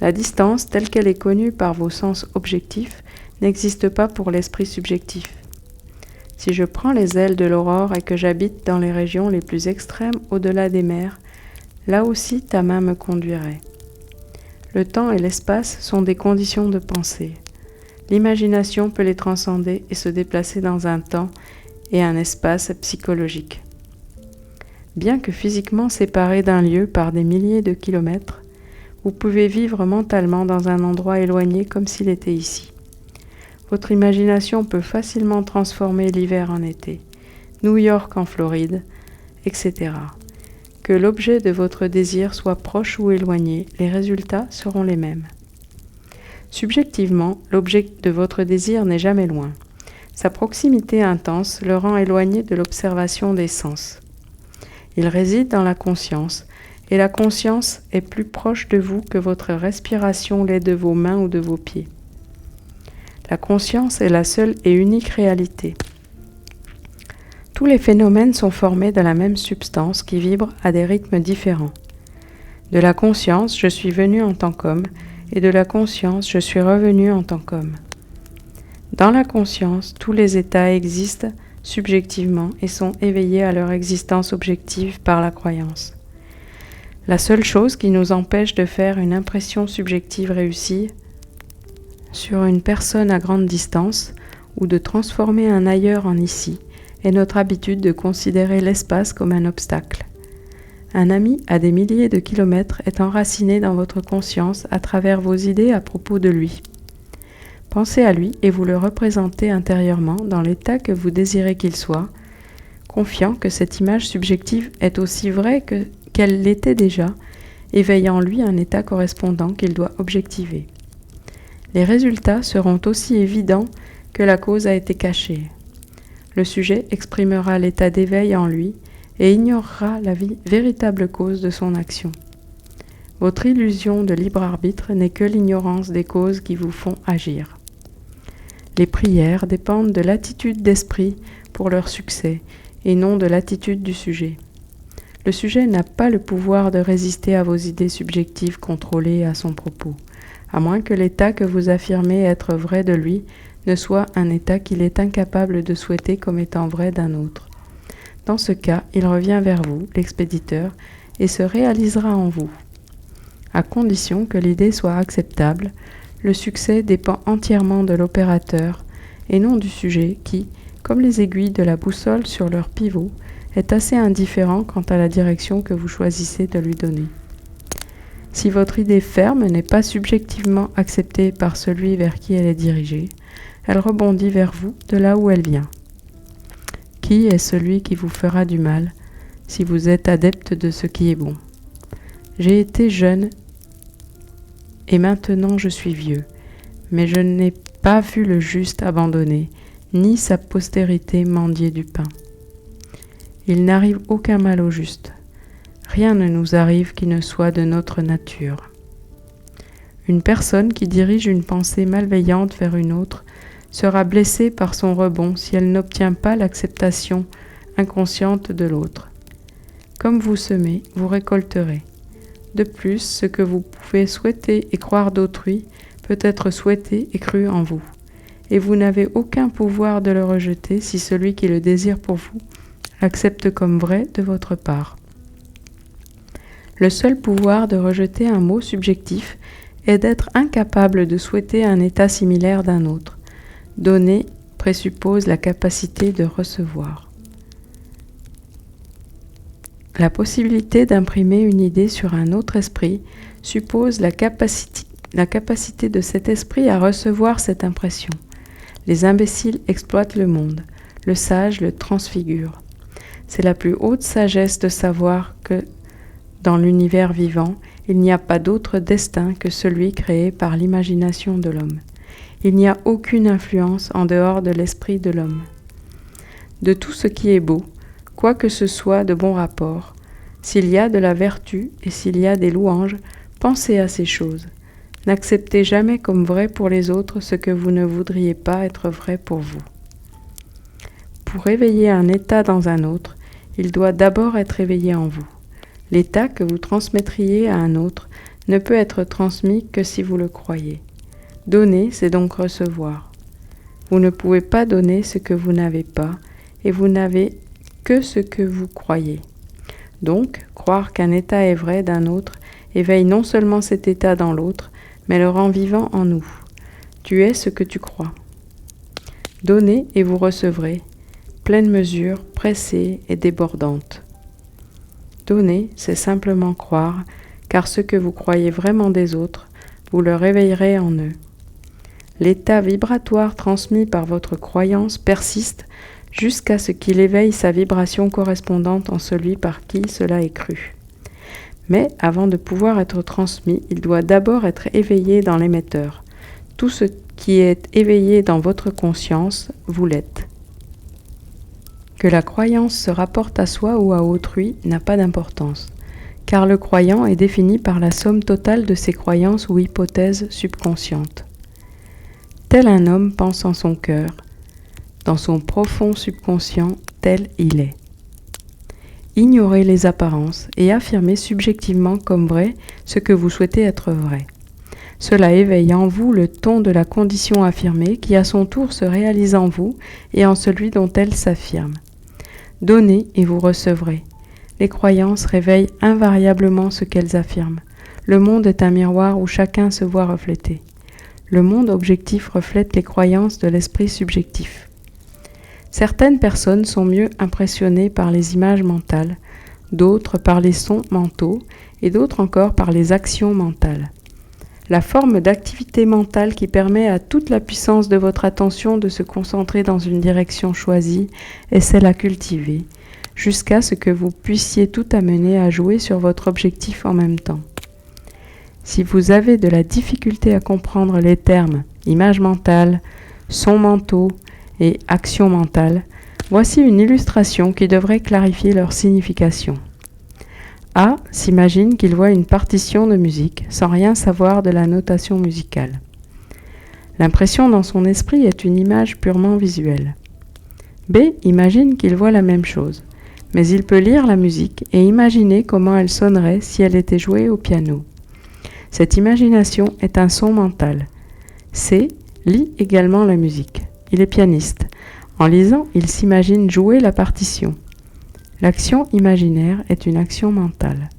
A: La distance, telle qu'elle est connue par vos sens objectifs, n'existe pas pour l'esprit subjectif. Si je prends les ailes de l'aurore et que j'habite dans les régions les plus extrêmes au-delà des mers, là aussi ta main me conduirait. Le temps et l'espace sont des conditions de pensée. L'imagination peut les transcender et se déplacer dans un temps et un espace psychologique. Bien que physiquement séparés d'un lieu par des milliers de kilomètres, vous pouvez vivre mentalement dans un endroit éloigné comme s'il était ici. Votre imagination peut facilement transformer l'hiver en été, New York en Floride, etc. Que l'objet de votre désir soit proche ou éloigné, les résultats seront les mêmes. Subjectivement, l'objet de votre désir n'est jamais loin. Sa proximité intense le rend éloigné de l'observation des sens. Il réside dans la conscience, et la conscience est plus proche de vous que votre respiration l'est de vos mains ou de vos pieds. La conscience est la seule et unique réalité. Tous les phénomènes sont formés de la même substance qui vibre à des rythmes différents. De la conscience, je suis venu en tant qu'homme, et de la conscience, je suis revenu en tant qu'homme. Dans la conscience, tous les états existent subjectivement et sont éveillés à leur existence objective par la croyance. La seule chose qui nous empêche de faire une impression subjective réussie sur une personne à grande distance ou de transformer un ailleurs en ici est notre habitude de considérer l'espace comme un obstacle. Un ami à des milliers de kilomètres est enraciné dans votre conscience à travers vos idées à propos de lui. Pensez à lui et vous le représentez intérieurement dans l'état que vous désirez qu'il soit, confiant que cette image subjective est aussi vraie qu'elle l'était déjà, éveillant en lui un état correspondant qu'il doit objectiver. Les résultats seront aussi évidents que la cause a été cachée. Le sujet exprimera l'état d'éveil en lui et ignorera la véritable cause de son action. Votre illusion de libre arbitre n'est que l'ignorance des causes qui vous font agir. Les prières dépendent de l'attitude d'esprit pour leur succès et non de l'attitude du sujet. Le sujet n'a pas le pouvoir de résister à vos idées subjectives contrôlées à son propos, à moins que l'état que vous affirmez être vrai de lui ne soit un état qu'il est incapable de souhaiter comme étant vrai d'un autre. Dans ce cas, il revient vers vous, l'expéditeur, et se réalisera en vous. À condition que l'idée soit acceptable, le succès dépend entièrement de l'opérateur et non du sujet qui, comme les aiguilles de la boussole sur leur pivot, est assez indifférent quant à la direction que vous choisissez de lui donner. Si votre idée ferme n'est pas subjectivement acceptée par celui vers qui elle est dirigée, elle rebondit vers vous de là où elle vient. Qui est celui qui vous fera du mal si vous êtes adepte de ce qui est bon? J'ai été jeune et maintenant je suis vieux, mais je n'ai pas vu le juste abandonné, ni sa postérité mendier du pain. Il n'arrive aucun mal au juste. Rien ne nous arrive qui ne soit de notre nature. Une personne qui dirige une pensée malveillante vers une autre sera blessée par son rebond si elle n'obtient pas l'acceptation inconsciente de l'autre. Comme vous semez, vous récolterez. De plus, ce que vous pouvez souhaiter et croire d'autrui peut être souhaité et cru en vous, et vous n'avez aucun pouvoir de le rejeter si celui qui le désire pour vous l'accepte comme vrai de votre part. Le seul pouvoir de rejeter un mot subjectif est d'être incapable de souhaiter un état similaire d'un autre. Donner présuppose la capacité de recevoir. La possibilité d'imprimer une idée sur un autre esprit suppose la capacité de cet esprit à recevoir cette impression. Les imbéciles exploitent le monde, le sage le transfigure. C'est la plus haute sagesse de savoir que, dans l'univers vivant, il n'y a pas d'autre destin que celui créé par l'imagination de l'homme. Il n'y a aucune influence en dehors de l'esprit de l'homme. De tout ce qui est beau, quoi que ce soit de bon rapport, s'il y a de la vertu et s'il y a des louanges, pensez à ces choses. N'acceptez jamais comme vrai pour les autres ce que vous ne voudriez pas être vrai pour vous. Pour éveiller un état dans un autre, il doit d'abord être éveillé en vous. L'état que vous transmettriez à un autre ne peut être transmis que si vous le croyez. Donner, c'est donc recevoir. Vous ne pouvez pas donner ce que vous n'avez pas, et vous n'avez que ce que vous croyez. Donc, croire qu'un état est vrai d'un autre éveille non seulement cet état dans l'autre, mais le rend vivant en nous. Tu es ce que tu crois. Donnez et vous recevrez, pleine mesure, pressée et débordante. Donner, c'est simplement croire, car ce que vous croyez vraiment des autres, vous le réveillerez en eux. L'état vibratoire transmis par votre croyance persiste jusqu'à ce qu'il éveille sa vibration correspondante en celui par qui cela est cru. Mais avant de pouvoir être transmis, il doit d'abord être éveillé dans l'émetteur. Tout ce qui est éveillé dans votre conscience, vous l'êtes. Que la croyance se rapporte à soi ou à autrui n'a pas d'importance, car le croyant est défini par la somme totale de ses croyances ou hypothèses subconscientes. Tel un homme pense en son cœur, dans son profond subconscient, tel il est. Ignorez les apparences et affirmez subjectivement comme vrai ce que vous souhaitez être vrai. Cela éveille en vous le ton de la condition affirmée qui à son tour se réalise en vous et en celui dont elle s'affirme. Donnez et vous recevrez. Les croyances réveillent invariablement ce qu'elles affirment. Le monde est un miroir où chacun se voit reflété. Le monde objectif reflète les croyances de l'esprit subjectif. Certaines personnes sont mieux impressionnées par les images mentales, d'autres par les sons mentaux et d'autres encore par les actions mentales. La forme d'activité mentale qui permet à toute la puissance de votre attention de se concentrer dans une direction choisie est celle à cultiver, jusqu'à ce que vous puissiez tout amener à jouer sur votre objectif en même temps. Si vous avez de la difficulté à comprendre les termes image mentale, sons mentaux et action mentale, voici une illustration qui devrait clarifier leur signification. A s'imagine qu'il voit une partition de musique sans rien savoir de la notation musicale. L'impression dans son esprit est une image purement visuelle. B imagine qu'il voit la même chose, mais il peut lire la musique et imaginer comment elle sonnerait si elle était jouée au piano. Cette imagination est un son mental. C lit également la musique. Il est pianiste. En lisant, il s'imagine jouer la partition. L'action imaginaire est une action mentale.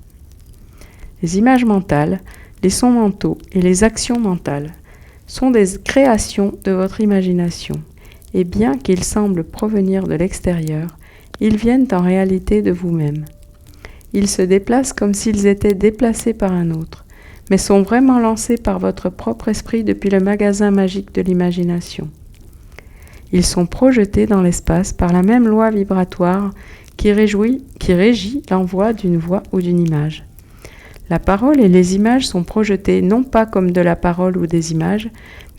A: Les images mentales, les sons mentaux et les actions mentales sont des créations de votre imagination, et bien qu'ils semblent provenir de l'extérieur, Ils viennent en réalité de vous-même. Ils se déplacent comme s'ils étaient déplacés par un autre, mais sont vraiment lancés par votre propre esprit depuis le magasin magique de l'imagination. Ils sont projetés dans l'espace par la même loi vibratoire qui régit l'envoi d'une voix ou d'une image. La parole et les images sont projetées non pas comme de la parole ou des images,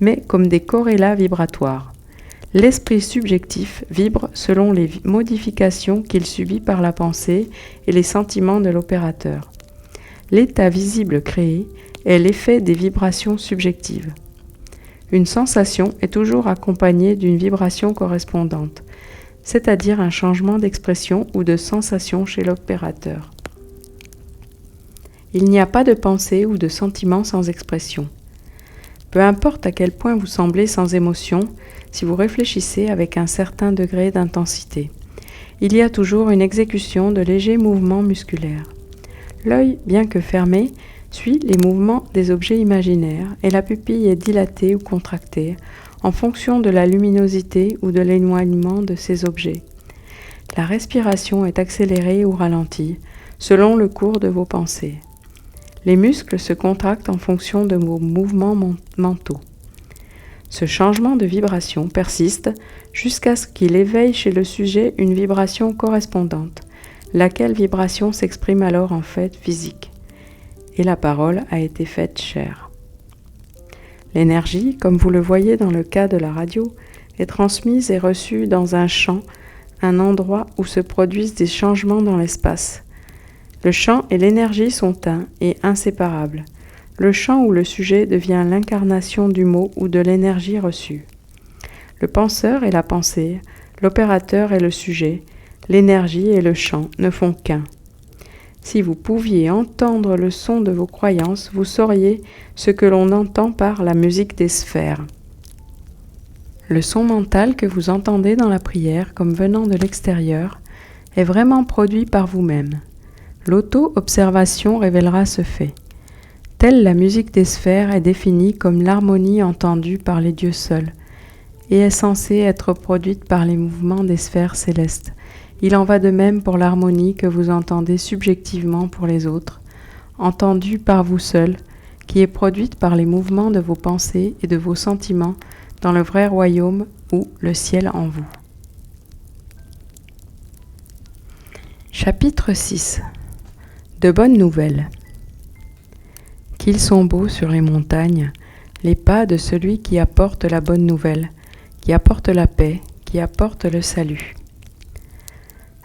A: mais comme des corrélats vibratoires. L'esprit subjectif vibre selon les modifications qu'il subit par la pensée et les sentiments de l'opérateur. L'état visible créé est l'effet des vibrations subjectives. Une sensation est toujours accompagnée d'une vibration correspondante, c'est-à-dire un changement d'expression ou de sensation chez l'opérateur. Il n'y a pas de pensée ou de sentiment sans expression. Peu importe à quel point vous semblez sans émotion, si vous réfléchissez avec un certain degré d'intensité, il y a toujours une exécution de légers mouvements musculaires. L'œil, bien que fermé, suit les mouvements des objets imaginaires et la pupille est dilatée ou contractée en fonction de la luminosité ou de l'éloignement de ces objets. La respiration est accélérée ou ralentie selon le cours de vos pensées. Les muscles se contractent en fonction de vos mouvements mentaux. Ce changement de vibration persiste jusqu'à ce qu'il éveille chez le sujet une vibration correspondante, laquelle vibration s'exprime alors en fait physique. Et la parole a été faite chair. L'énergie, comme vous le voyez dans le cas de la radio, est transmise et reçue dans un champ, un endroit où se produisent des changements dans l'espace. Le champ et l'énergie sont un et inséparables. Le champ où le sujet devient l'incarnation du mot ou de l'énergie reçue. Le penseur et la pensée, l'opérateur et le sujet, l'énergie et le champ ne font qu'un. Si vous pouviez entendre le son de vos croyances, vous sauriez ce que l'on entend par la musique des sphères. Le son mental que vous entendez dans la prière comme venant de l'extérieur est vraiment produit par vous-même. L'auto-observation révélera ce fait. Telle la musique des sphères est définie comme l'harmonie entendue par les dieux seuls et est censée être produite par les mouvements des sphères célestes. Il en va de même pour l'harmonie que vous entendez subjectivement pour les autres, entendue par vous seul, qui est produite par les mouvements de vos pensées et de vos sentiments dans le vrai royaume ou le ciel en vous. Chapitre 6. De bonnes nouvelles. Qu'ils sont beaux sur les montagnes, les pas de celui qui apporte la bonne nouvelle, qui apporte la paix, qui apporte le salut.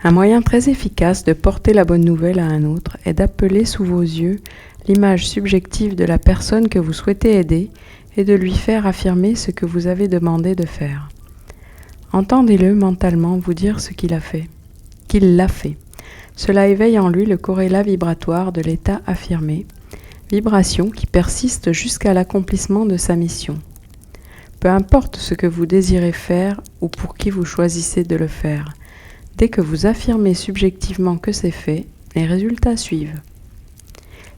A: Un moyen très efficace de porter la bonne nouvelle à un autre est d'appeler sous vos yeux l'image subjective de la personne que vous souhaitez aider et de lui faire affirmer ce que vous avez demandé de faire. Entendez-le mentalement vous dire ce qu'il l'a fait. Cela éveille en lui le corrélat vibratoire de l'état affirmé, vibration qui persiste jusqu'à l'accomplissement de sa mission. Peu importe ce que vous désirez faire ou pour qui vous choisissez de le faire, dès que vous affirmez subjectivement que c'est fait, les résultats suivent.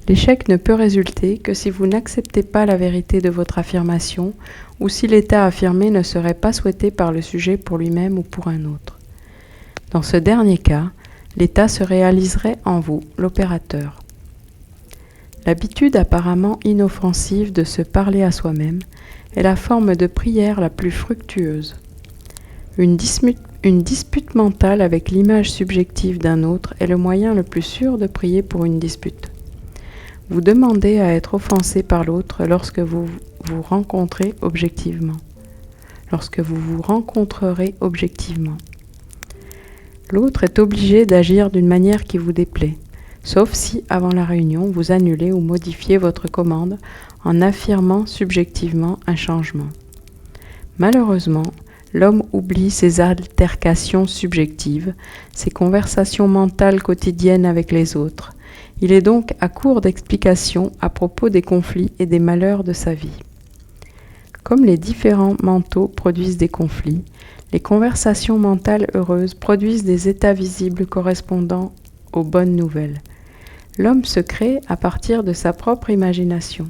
A: L'échec ne peut résulter que si vous n'acceptez pas la vérité de votre affirmation ou si l'état affirmé ne serait pas souhaité par le sujet pour lui-même ou pour un autre. Dans ce dernier cas, l'état se réaliserait en vous, l'opérateur. L'habitude apparemment inoffensive de se parler à soi-même est la forme de prière la plus fructueuse. Une dispute mentale avec l'image subjective d'un autre est le moyen le plus sûr de prier pour une dispute. Vous demandez à être offensé par l'autre lorsque vous vous rencontrez objectivement. L'autre est obligé d'agir d'une manière qui vous déplaît, sauf si, avant la réunion, vous annulez ou modifiez votre commande en affirmant subjectivement un changement. Malheureusement, l'homme oublie ses altercations subjectives, ses conversations mentales quotidiennes avec les autres. Il est donc à court d'explications à propos des conflits et des malheurs de sa vie. Comme les différents mentaux produisent des conflits, les conversations mentales heureuses produisent des états visibles correspondant aux bonnes nouvelles. L'homme se crée à partir de sa propre imagination.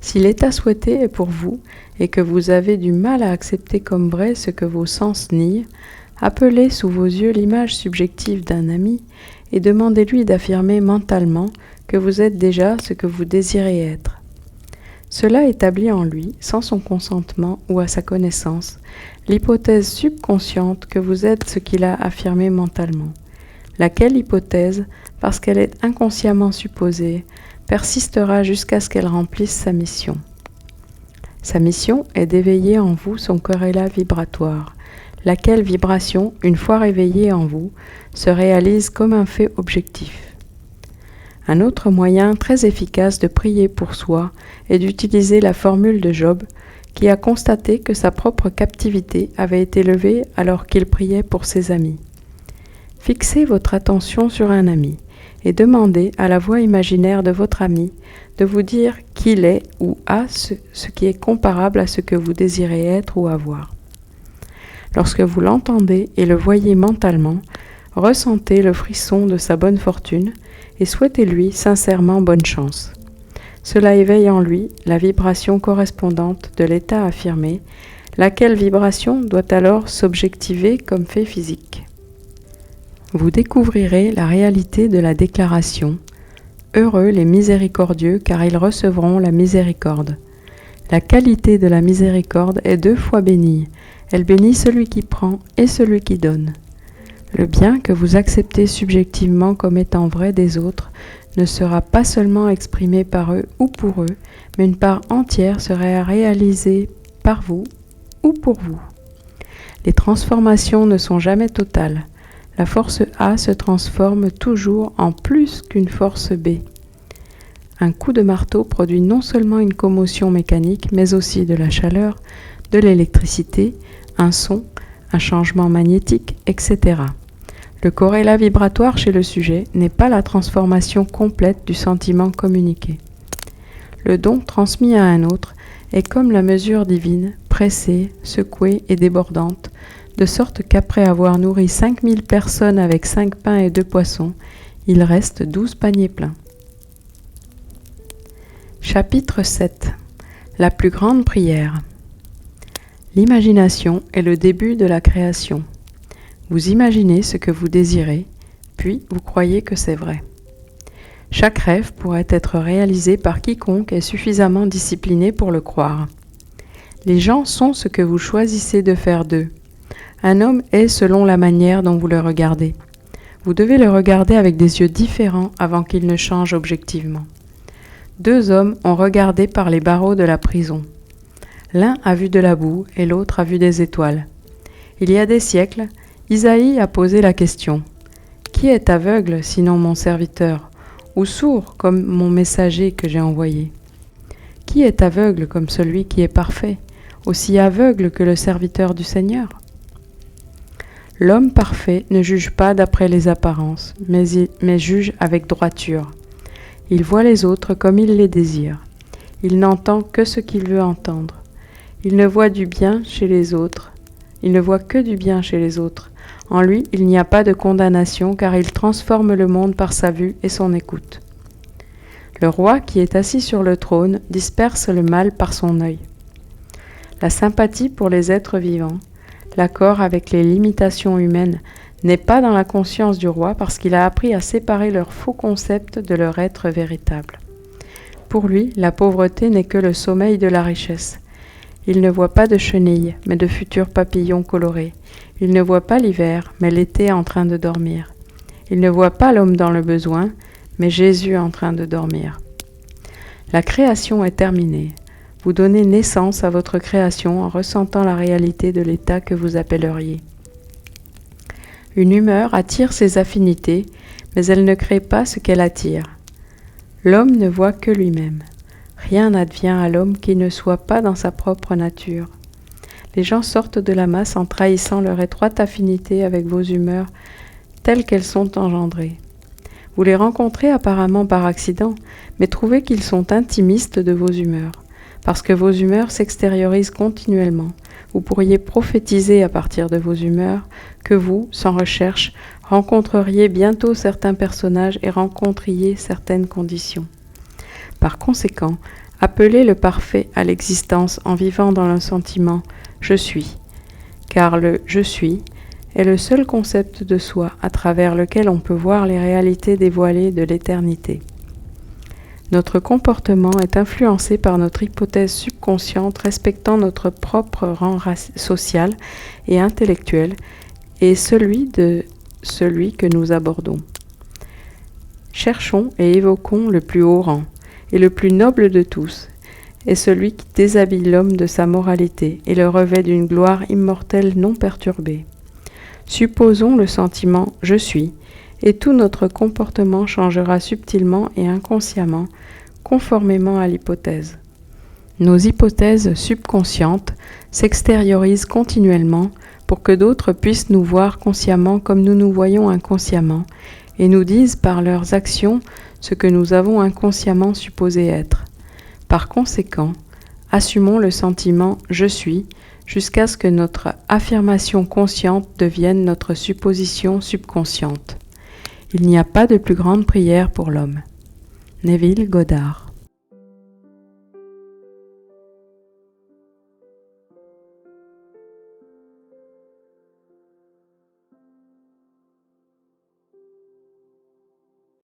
A: Si l'état souhaité est pour vous et que vous avez du mal à accepter comme vrai ce que vos sens nient, Appelez sous vos yeux l'image subjective d'un ami et demandez-lui d'affirmer mentalement que vous êtes déjà ce que vous désirez être. Cela établit en lui, sans son consentement ou à sa connaissance, l'hypothèse subconsciente que vous êtes ce qu'il a affirmé mentalement, laquelle hypothèse, parce qu'elle est inconsciemment supposée, persistera jusqu'à ce qu'elle remplisse sa mission. Sa mission est d'éveiller en vous son corrélat vibratoire, laquelle vibration, une fois réveillée en vous, se réalise comme un fait objectif. Un autre moyen très efficace de prier pour soi est d'utiliser la formule de Job, qui a constaté que sa propre captivité avait été levée alors qu'il priait pour ses amis. Fixez votre attention sur un ami et demandez à la voix imaginaire de votre ami de vous dire qu'il est ou a ce qui est comparable à ce que vous désirez être ou avoir. Lorsque vous l'entendez et le voyez mentalement, ressentez le frisson de sa bonne fortune et souhaitez-lui sincèrement bonne chance. Cela éveille en lui la vibration correspondante de l'état affirmé, laquelle vibration doit alors s'objectiver comme fait physique. Vous découvrirez la réalité de la déclaration « Heureux les miséricordieux, car ils recevront la miséricorde ». La qualité de la miséricorde est 2 fois bénie. Elle bénit celui qui prend et celui qui donne. Le bien que vous acceptez subjectivement comme étant vrai des autres ne sera pas seulement exprimé par eux ou pour eux, mais une part entière sera réalisée par vous ou pour vous. Les transformations ne sont jamais totales. La force A se transforme toujours en plus qu'une force B. Un coup de marteau produit non seulement une commotion mécanique, mais aussi de la chaleur, de l'électricité, un son, un changement magnétique, etc. Le corrélat vibratoire chez le sujet n'est pas la transformation complète du sentiment communiqué. Le don transmis à un autre est comme la mesure divine, pressée, secouée et débordante, de sorte qu'après avoir nourri 5000 personnes avec 5 pains et 2 poissons, il reste 12 paniers pleins. Chapitre 7. La plus grande prière. L'imagination est le début de la création. Vous imaginez ce que vous désirez, puis vous croyez que c'est vrai. Chaque rêve pourrait être réalisé par quiconque est suffisamment discipliné pour le croire. Les gens sont ce que vous choisissez de faire d'eux. Un homme est selon la manière dont vous le regardez. Vous devez le regarder avec des yeux différents avant qu'il ne change objectivement. 2 hommes ont regardé par les barreaux de la prison. L'un a vu de la boue et l'autre a vu des étoiles. Il y a des siècles, Isaïe a posé la question « Qui est aveugle sinon mon serviteur, ou sourd comme mon messager que j'ai envoyé ? Qui est aveugle comme celui qui est parfait, aussi aveugle que le serviteur du Seigneur ?» L'homme parfait ne juge pas d'après les apparences, mais juge avec droiture. Il voit les autres comme il les désire. Il n'entend que ce qu'il veut entendre. Il ne voit du bien chez les autres. Il ne voit que du bien chez les autres. En lui, il n'y a pas de condamnation, car il transforme le monde par sa vue et son écoute. Le roi qui est assis sur le trône disperse le mal par son œil. La sympathie pour les êtres vivants, l'accord avec les limitations humaines, n'est pas dans la conscience du roi parce qu'il a appris à séparer leurs faux concepts de leur être véritable. Pour lui, la pauvreté n'est que le sommeil de la richesse. Il ne voit pas de chenilles, mais de futurs papillons colorés. Il ne voit pas l'hiver, mais l'été en train de dormir. Il ne voit pas l'homme dans le besoin, mais Jésus en train de dormir. La création est terminée. Vous donnez naissance à votre création en ressentant la réalité de l'état que vous appelleriez. Une humeur attire ses affinités, mais elle ne crée pas ce qu'elle attire. L'homme ne voit que lui-même. Rien n'advient à l'homme qui ne soit pas dans sa propre nature. Les gens sortent de la masse en trahissant leur étroite affinité avec vos humeurs telles qu'elles sont engendrées. Vous les rencontrez apparemment par accident, mais trouvez qu'ils sont intimistes de vos humeurs. Parce que vos humeurs s'extériorisent continuellement, vous pourriez prophétiser à partir de vos humeurs que vous, sans recherche, rencontreriez bientôt certains personnages et rencontriez certaines conditions. Par conséquent, appelez le parfait à l'existence en vivant dans le sentiment « je suis », car le « je suis » est le seul concept de soi à travers lequel on peut voir les réalités dévoilées de l'éternité. Notre comportement est influencé par notre hypothèse subconsciente respectant notre propre rang social et intellectuel et celui que nous abordons. Cherchons et évoquons le plus haut rang, et le plus noble de tous, est celui qui déshabille l'homme de sa moralité et le revêt d'une gloire immortelle non perturbée. Supposons le sentiment « je suis », et tout notre comportement changera subtilement et inconsciemment, conformément à l'hypothèse. Nos hypothèses subconscientes s'extériorisent continuellement pour que d'autres puissent nous voir consciemment comme nous nous voyons inconsciemment, et nous disent par leurs actions ce que nous avons inconsciemment supposé être. Par conséquent, assumons le sentiment « je suis » jusqu'à ce que notre affirmation consciente devienne notre supposition subconsciente. Il n'y a pas de plus grande prière pour l'homme. Neville Goddard.